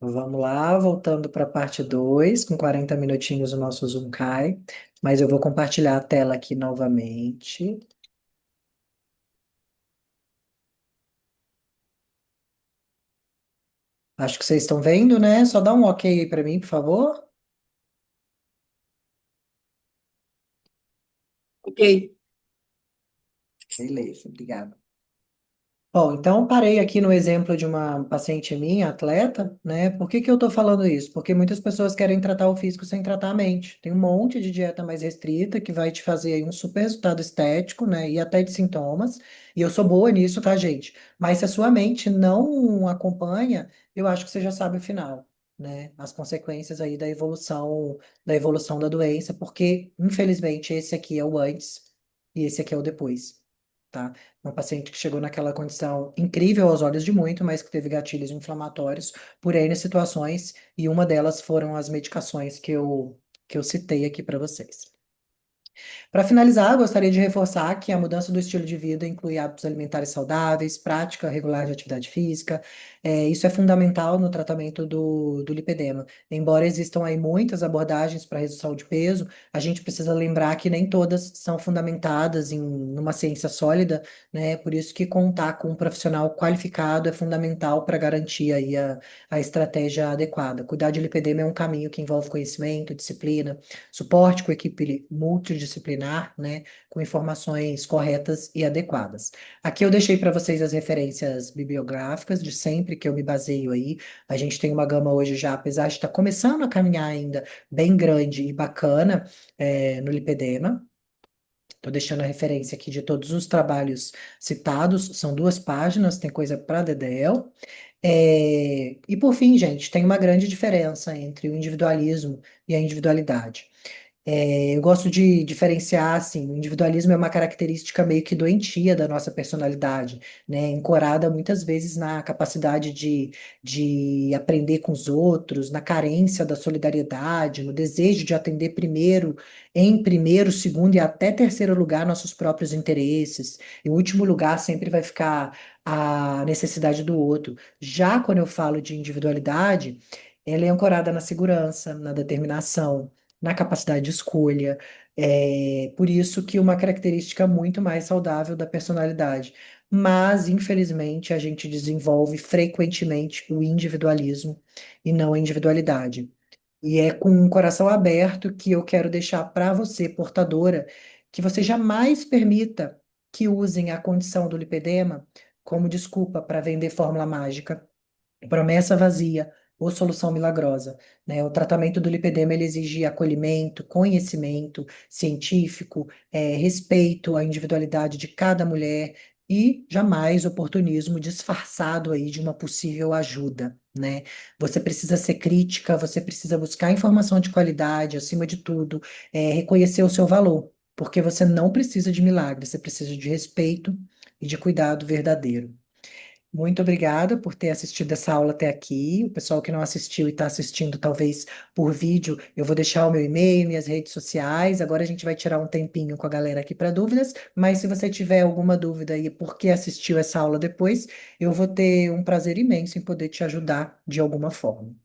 Vamos lá, voltando para a parte 2 com 40 minutinhos o nosso Zoom cai, mas eu vou compartilhar a tela aqui novamente. Acho que vocês estão vendo, né? Só dá um ok aí para mim, por favor. Ok. Beleza, obrigado. Bom, então parei aqui no exemplo de uma paciente minha, atleta, né? Por que que eu tô falando isso? Porque muitas pessoas querem tratar o físico sem tratar a mente. Tem um monte de dieta mais restrita que vai te fazer aí um super resultado estético, né? E até de sintomas. E eu sou boa nisso, tá, gente? Mas se a sua mente não acompanha, eu acho que você já sabe o final, né? As consequências aí da evolução da doença, porque infelizmente esse aqui é o antes e esse aqui é o depois. Tá? Uma paciente que chegou naquela condição incrível aos olhos de muito, mas que teve gatilhos inflamatórios por N situações, e uma delas foram as medicações que eu citei aqui para vocês. Para finalizar, gostaria de reforçar que a mudança do estilo de vida inclui hábitos alimentares saudáveis, prática regular de atividade física. Isso é fundamental no tratamento do lipedema. Embora existam aí muitas abordagens para redução de peso, a gente precisa lembrar que nem todas são fundamentadas em uma ciência sólida, né? Por isso que contar com um profissional qualificado é fundamental para garantir aí a estratégia adequada. Cuidar de lipedema é um caminho que envolve conhecimento, disciplina, suporte com equipe multidisciplinar, né, com informações corretas e adequadas. Aqui eu deixei para vocês as referências bibliográficas de sempre que eu me baseio aí. A gente tem uma gama hoje já, apesar de estar começando a caminhar ainda, bem grande e bacana, no lipedema. Estou deixando a referência aqui de todos os trabalhos citados, são 2 páginas, tem coisa para dedéu. E por fim, gente, tem uma grande diferença entre o individualismo e a individualidade. Eu gosto de diferenciar, assim, o individualismo é uma característica meio que doentia da nossa personalidade, né? Ancorada muitas vezes na capacidade de aprender com os outros, na carência da solidariedade, no desejo de atender primeiro, em primeiro, segundo e até terceiro lugar, nossos próprios interesses. Em último lugar, sempre vai ficar a necessidade do outro. Já quando eu falo de individualidade, ela é ancorada na segurança, na determinação, na capacidade de escolha. Por isso que uma característica muito mais saudável da personalidade. Mas, infelizmente, a gente desenvolve frequentemente o individualismo e não a individualidade. E é com um coração aberto que eu quero deixar para você, portadora, que você jamais permita que usem a condição do lipedema como desculpa para vender fórmula mágica, promessa vazia ou solução milagrosa, né? O tratamento do lipedema ele exige acolhimento, conhecimento científico, respeito à individualidade de cada mulher e jamais oportunismo disfarçado aí de uma possível ajuda, né? Você precisa ser crítica, você precisa buscar informação de qualidade, acima de tudo, reconhecer o seu valor, porque você não precisa de milagre, você precisa de respeito e de cuidado verdadeiro. Muito obrigada por ter assistido essa aula até aqui. O pessoal que não assistiu e está assistindo, talvez por vídeo, eu vou deixar o meu e-mail, minhas redes sociais. Agora a gente vai tirar um tempinho com a galera aqui para dúvidas, mas se você tiver alguma dúvida aí por que assistiu essa aula depois, eu vou ter um prazer imenso em poder te ajudar de alguma forma.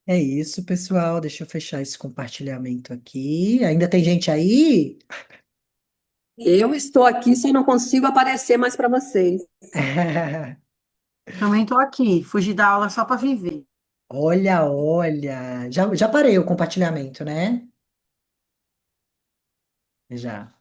É isso, pessoal. Deixa eu fechar esse compartilhamento aqui. Ainda tem gente aí? Eu estou aqui, só não consigo aparecer mais para vocês. Também estou aqui, fugi da aula só para viver. Olha, olha. Já parei o compartilhamento, né? Já.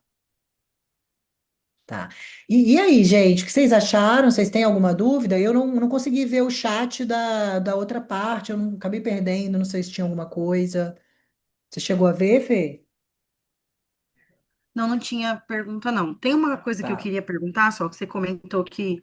Tá. E aí, gente, o que vocês acharam? Vocês têm alguma dúvida? Eu não consegui ver o chat da outra parte, eu não, acabei perdendo, não sei se tinha alguma coisa. Você chegou a ver, Fê? Não, não tinha pergunta, não. Tem uma coisa que eu Tá. queria perguntar, só que você comentou que,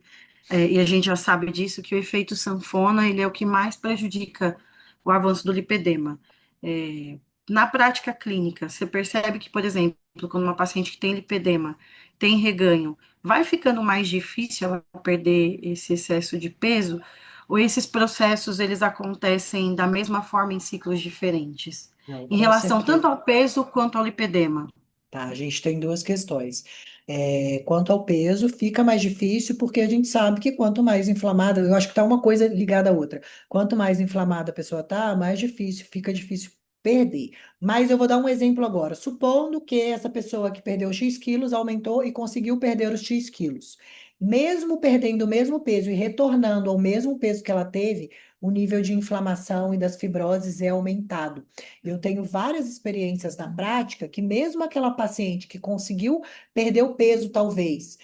e a gente já sabe disso, que o efeito sanfona, ele é o que mais prejudica o avanço do lipedema. É, na prática clínica, você percebe que, por exemplo, quando uma paciente que tem lipedema tem reganho, vai ficando mais difícil ela perder esse excesso de peso, ou esses processos, eles acontecem da mesma forma em ciclos diferentes? Não, Em com relação tanto certeza. ao peso quanto ao lipedema. tá? A gente tem duas questões. Quanto ao peso, fica mais difícil porque a gente sabe que quanto mais inflamada, eu acho que tá uma coisa ligada à outra. Quanto mais inflamada a pessoa tá, mais difícil, fica difícil perder. Mas eu vou dar um exemplo agora. Supondo que essa pessoa que perdeu X quilos aumentou e conseguiu perder os X quilos. Mesmo perdendo o mesmo peso e retornando ao mesmo peso que ela teve, o nível de inflamação e das fibroses é aumentado. Eu tenho várias experiências na prática que mesmo aquela paciente que conseguiu perder o peso, talvez,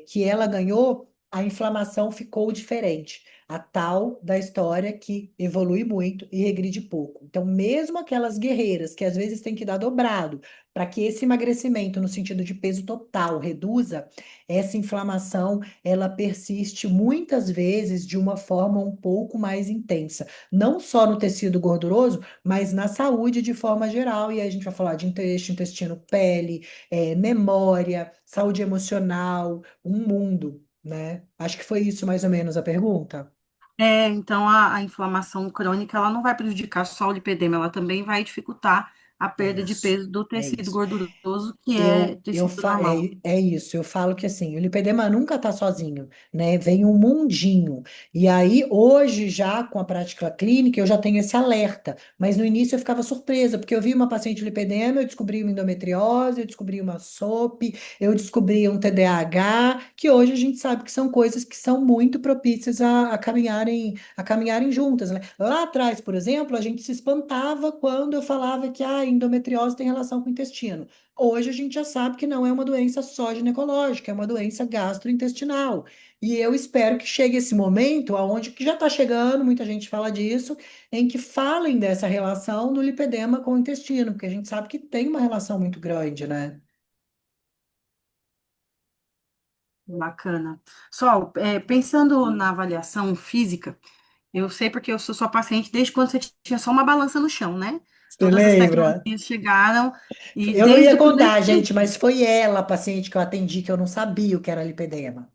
que ela ganhou, a inflamação ficou diferente. A tal da história que evolui muito e regride pouco. Então, mesmo aquelas guerreiras que às vezes têm que dar dobrado para que esse emagrecimento, no sentido de peso total, reduza, essa inflamação, ela persiste muitas vezes de uma forma um pouco mais intensa. Não só no tecido gorduroso, mas na saúde de forma geral. E aí a gente vai falar de intestino, pele, memória, saúde emocional, um mundo, né? Acho que foi isso mais ou menos a pergunta. Então a inflamação crônica ela não vai prejudicar só o lipedema, ela também vai dificultar a É perda de isso. peso do É tecido isso. gorduroso, que é tecido normal. É isso, eu falo que assim, o lipedema nunca tá sozinho, né? Vem um mundinho. E aí, hoje, já com a prática clínica, eu já tenho esse alerta. Mas no início eu ficava surpresa, porque eu vi uma paciente lipedema, eu descobri uma endometriose, eu descobri uma SOP, eu descobri um TDAH, que hoje a gente sabe que são coisas que são muito propícias a caminharem juntas, né? Lá atrás, por exemplo, a gente se espantava quando eu falava que a endometriose tem relação com o intestino. Hoje a gente já sabe que não é uma doença só ginecológica, é uma doença gastrointestinal. E eu espero que chegue esse momento, aonde que já está chegando, muita gente fala disso, em que falem dessa relação do lipedema com o intestino, porque a gente sabe que tem uma relação muito grande, né? Bacana. Sol, pensando na avaliação física, eu sei porque eu sou sua paciente desde quando você tinha só uma balança no chão, né? Você Todas as lembra? tecnologias chegaram e Eu não ia desde quando contar, gente, mas foi ela, a paciente que eu atendi, que eu não sabia o que era lipedema.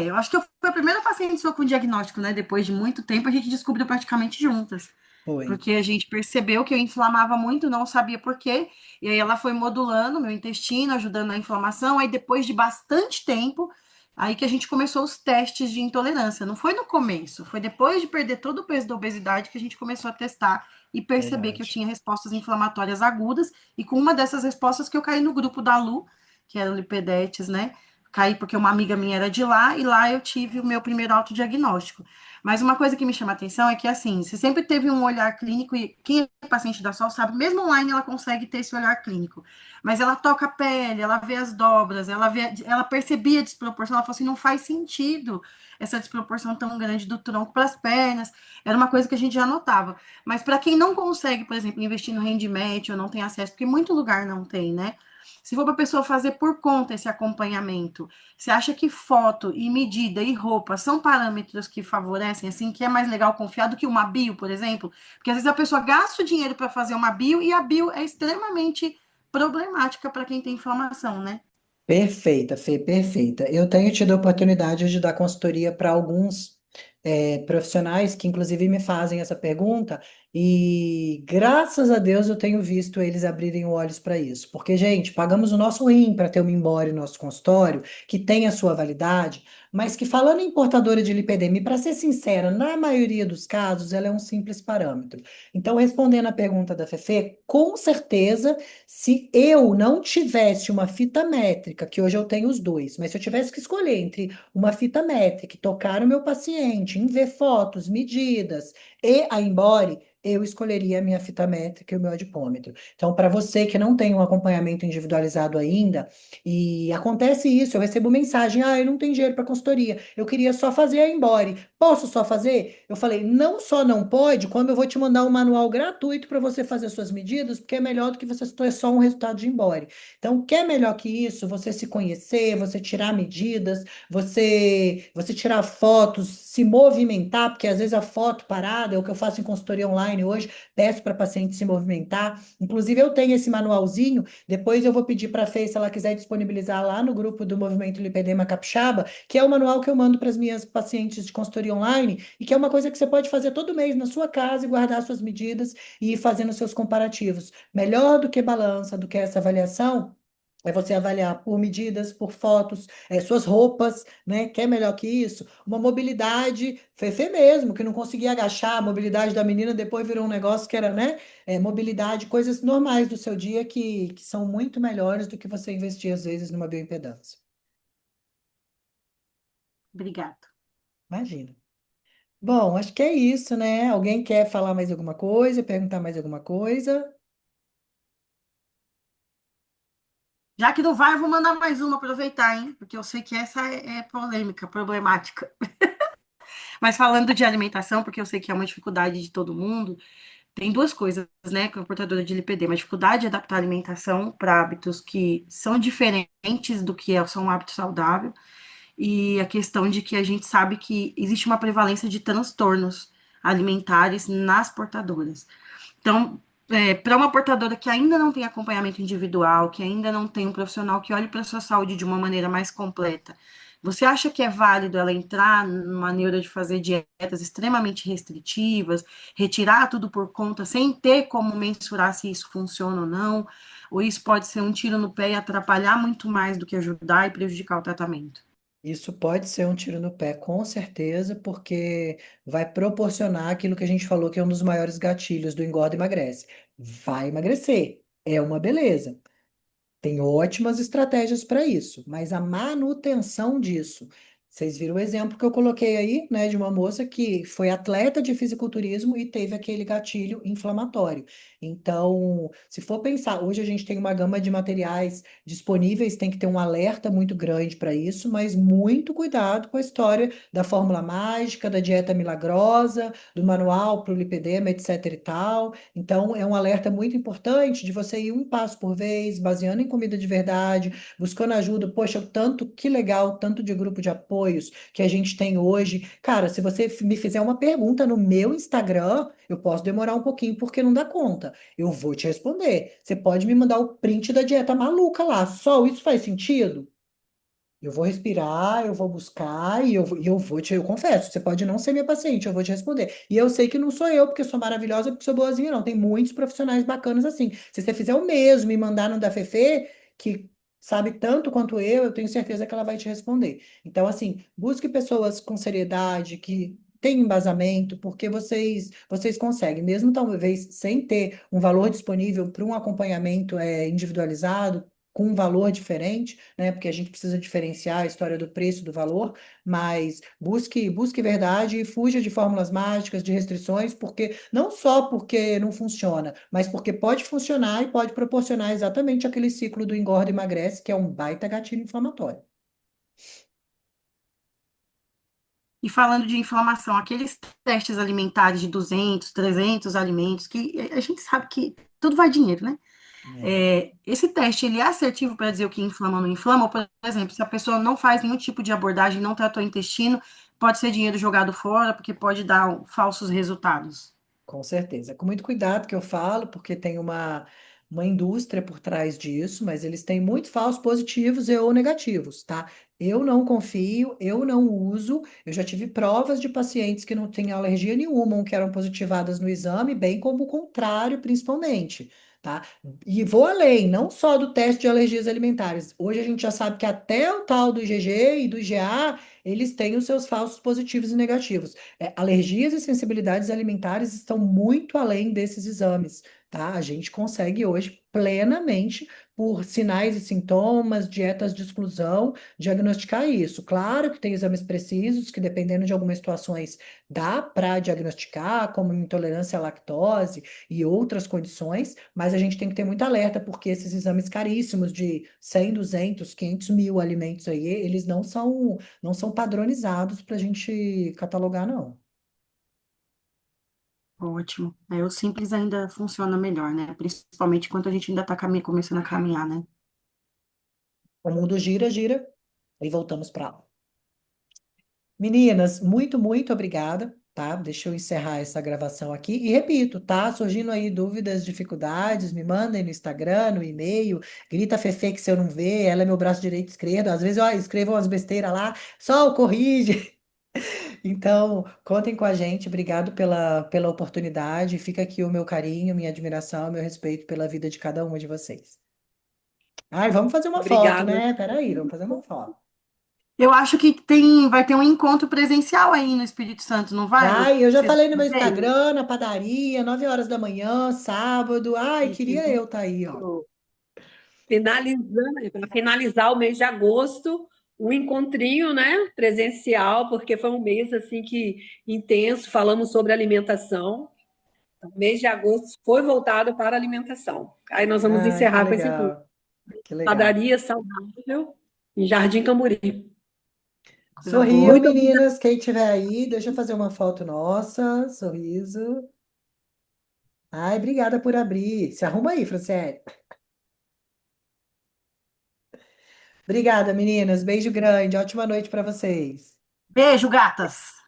eu acho que eu fui a primeira paciente sua com diagnóstico, né? Depois de muito tempo, a gente descobriu praticamente juntas. Foi. Porque a gente percebeu que eu inflamava muito, não sabia por quê. E aí ela foi modulando meu intestino, ajudando na inflamação. Aí depois de bastante tempo, aí que a gente começou os testes de intolerância. Não foi no começo, foi depois de perder todo o peso da obesidade que a gente começou a testar e perceber que eu Verdade. tinha respostas inflamatórias agudas. E com uma dessas respostas que eu caí no grupo da Lu, que era o Lipedetes, né? Caí porque uma amiga minha era de lá e lá eu tive o meu primeiro autodiagnóstico. Mas uma coisa que me chama a atenção é que, assim, você sempre teve um olhar clínico, e quem é paciente da Sol sabe, mesmo online ela consegue ter esse olhar clínico. Mas ela toca a pele, ela vê as dobras, ela percebia a desproporção, ela falou assim, não faz sentido essa desproporção tão grande do tronco para as pernas. Era uma coisa que a gente já notava. Mas para quem não consegue, por exemplo, investir no Handmatch ou não tem acesso, porque muito lugar não tem, né? Se for para a pessoa fazer por conta esse acompanhamento, você acha que foto e medida e roupa são parâmetros que favorecem, assim, que é mais legal confiar do que uma bio, por exemplo? Porque às vezes a pessoa gasta o dinheiro para fazer uma bio e a bio é extremamente problemática para quem tem inflamação, né? Perfeita, Fê, perfeita. Eu tenho tido a oportunidade de dar consultoria para alguns profissionais que, inclusive, me fazem essa pergunta, e graças a Deus eu tenho visto eles abrirem olhos para isso. Porque, gente, pagamos o nosso rim para ter uma Embora em nosso consultório, que tem a sua validade, mas que, falando em portadora de lipedema, e para ser sincera, na maioria dos casos, ela é um simples parâmetro. Então, respondendo a pergunta da Fefe, com certeza. Se eu não tivesse uma fita métrica, que hoje eu tenho os dois, mas se eu tivesse que escolher entre uma fita métrica e tocar o meu paciente, em ver fotos, medidas e a Embore, eu escolheria a minha fita métrica e o meu adipômetro. Então, para você que não tem um acompanhamento individualizado ainda, e acontece isso, eu recebo mensagem: eu não tenho dinheiro para consultoria, eu queria só fazer a Embore. Posso só fazer? Eu falei: não só não pode, como eu vou te mandar um manual gratuito para você fazer suas medidas, porque é melhor do que você ter só um resultado de Embore. Então, o que é melhor que isso? Você se conhecer, você tirar medidas, você tirar fotos, se movimentar, porque às vezes a foto parada é o que eu faço em consultoria online hoje, peço para paciente se movimentar. Inclusive, eu tenho esse manualzinho, depois eu vou pedir para a Fê, se ela quiser disponibilizar lá no grupo do Movimento Lipedema Capixaba, que é o manual que eu mando para as minhas pacientes de consultoria online, e que é uma coisa que você pode fazer todo mês na sua casa e guardar suas medidas e ir fazendo seus comparativos. Melhor do que balança, do que essa avaliação, É você avaliar por medidas, por fotos, suas roupas, né? Quer melhor que isso? Uma mobilidade, Fefe mesmo, que não conseguia agachar, a mobilidade da menina depois virou um negócio que era, né? Mobilidade, coisas normais do seu dia que são muito melhores do que você investir, às vezes, numa bioimpedância. Obrigada. Imagina. Bom, acho que é isso, né? Alguém quer falar mais alguma coisa, perguntar mais alguma coisa? Já que não vai, eu vou mandar mais uma aproveitar, hein? Porque eu sei que essa é polêmica, problemática. Mas falando de alimentação, porque eu sei que é uma dificuldade de todo mundo, tem duas coisas, né, com a portadora de lipedema: a dificuldade de adaptar a alimentação para hábitos que são diferentes do que são um hábito saudável, e a questão de que a gente sabe que existe uma prevalência de transtornos alimentares nas portadoras. Então, para uma portadora que ainda não tem acompanhamento individual, que ainda não tem um profissional que olhe para a sua saúde de uma maneira mais completa, você acha que é válido ela entrar numa neura de fazer dietas extremamente restritivas, retirar tudo por conta, sem ter como mensurar se isso funciona ou não? Ou isso pode ser um tiro no pé e atrapalhar muito mais do que ajudar e prejudicar o tratamento? Isso pode ser um tiro no pé, com certeza, porque vai proporcionar aquilo que a gente falou que é um dos maiores gatilhos do engorda e emagrece. Vai emagrecer, é uma beleza. Tem ótimas estratégias para isso, mas a manutenção disso. Vocês viram o exemplo que eu coloquei aí, né, de uma moça que foi atleta de fisiculturismo e teve aquele gatilho inflamatório. Então, se for pensar, hoje a gente tem uma gama de materiais disponíveis, tem que ter um alerta muito grande para isso, mas muito cuidado com a história da fórmula mágica, da dieta milagrosa, do manual para o lipedema, etc e tal. Então, é um alerta muito importante de você ir um passo por vez, baseando em comida de verdade, buscando ajuda. Poxa, o tanto, que legal, tanto de grupo de apoios que a gente tem hoje. Cara, se você me fizer uma pergunta no meu Instagram, eu posso demorar um pouquinho porque não dá conta. Eu vou te responder. Você pode me mandar o print da dieta maluca lá. Só isso faz sentido? Eu vou respirar, eu vou buscar eu confesso, você pode não ser minha paciente, eu vou te responder. E eu sei que não sou eu, porque sou maravilhosa, porque sou boazinha, não. Tem muitos profissionais bacanas assim. Se você fizer o mesmo e mandar no da Fefe, que sabe tanto quanto eu tenho certeza que ela vai te responder. Então, assim, busque pessoas com seriedade, que têm embasamento, porque vocês conseguem, mesmo talvez sem ter um valor disponível para um acompanhamento individualizado, com um valor diferente, né? Porque a gente precisa diferenciar a história do preço do valor, mas busque verdade e fuja de fórmulas mágicas, de restrições, porque não só porque não funciona, mas porque pode funcionar e pode proporcionar exatamente aquele ciclo do engorda e emagrece, que é um baita gatilho inflamatório. E falando de inflamação, aqueles testes alimentares de 200, 300 alimentos, que a gente sabe que tudo vai dinheiro, né? É, Esse teste, ele é assertivo para dizer o que inflama ou não inflama? Ou, por exemplo, se a pessoa não faz nenhum tipo de abordagem, não tratou o intestino, pode ser dinheiro jogado fora, porque pode dar falsos resultados. com certeza. Com muito cuidado que eu falo, porque tem uma indústria por trás disso, mas eles têm muito falsos positivos e ou negativos, tá? Eu não confio, eu não uso. Eu já tive provas de pacientes que não tinham alergia nenhuma, ou que eram positivadas no exame, bem como o contrário, principalmente. Tá? E vou além, não só do teste de alergias alimentares. Hoje a gente já sabe que até o tal do IgG e do IgA, eles têm os seus falsos positivos e negativos. Alergias e sensibilidades alimentares estão muito além desses exames, tá? A gente consegue hoje plenamente, por sinais e sintomas, dietas de exclusão, diagnosticar isso. Claro que tem exames precisos que, dependendo de algumas situações, dá para diagnosticar, como intolerância à lactose e outras condições, mas a gente tem que ter muito alerta, porque esses exames caríssimos de 100, 200, 500 mil alimentos aí, eles não são padronizados para a gente catalogar, não. Ótimo. O simples ainda funciona melhor, né? Principalmente quando a gente ainda está começando a caminhar, né? O mundo gira, gira, e voltamos para aula. Meninas, muito, muito obrigada, tá? Deixa eu encerrar essa gravação aqui. E repito, tá? Surgindo aí dúvidas, dificuldades, me mandem no Instagram, no e-mail, grita Fefe que se eu não ver, ela é meu braço direito e esquerdo. Às vezes eu escrevo umas besteiras lá, só corrige. Então, contem com a gente. Obrigado pela oportunidade. Fica aqui o meu carinho, minha admiração, meu respeito pela vida de cada uma de vocês. Ai, vamos fazer uma foto, Obrigada. né? Peraí, vamos fazer uma foto. Eu acho que vai ter um encontro presencial aí no Espírito Santo, não vai, Lu? Vai, eu já Vocês falei no meu vão ver? Instagram, na padaria, 9 horas da manhã, sábado. Ai, queria eu estar aí, ó. Finalizando, para finalizar o mês de agosto, um encontrinho, né, presencial, porque foi um mês assim que intenso, falamos sobre alimentação. O mês de agosto foi voltado para a alimentação. Aí nós vamos Ai, que encerrar com esse encontro. legal, que legal. Padaria saudável em Jardim Camburi. Coisa Sorriam, boa. Muito meninas, quem tiver aí, deixa eu fazer uma foto nossa, sorriso. Ai, obrigada por abrir. Se arruma aí, Franciele. Obrigada, meninas. Beijo grande. Ótima noite para vocês. Beijo, gatas!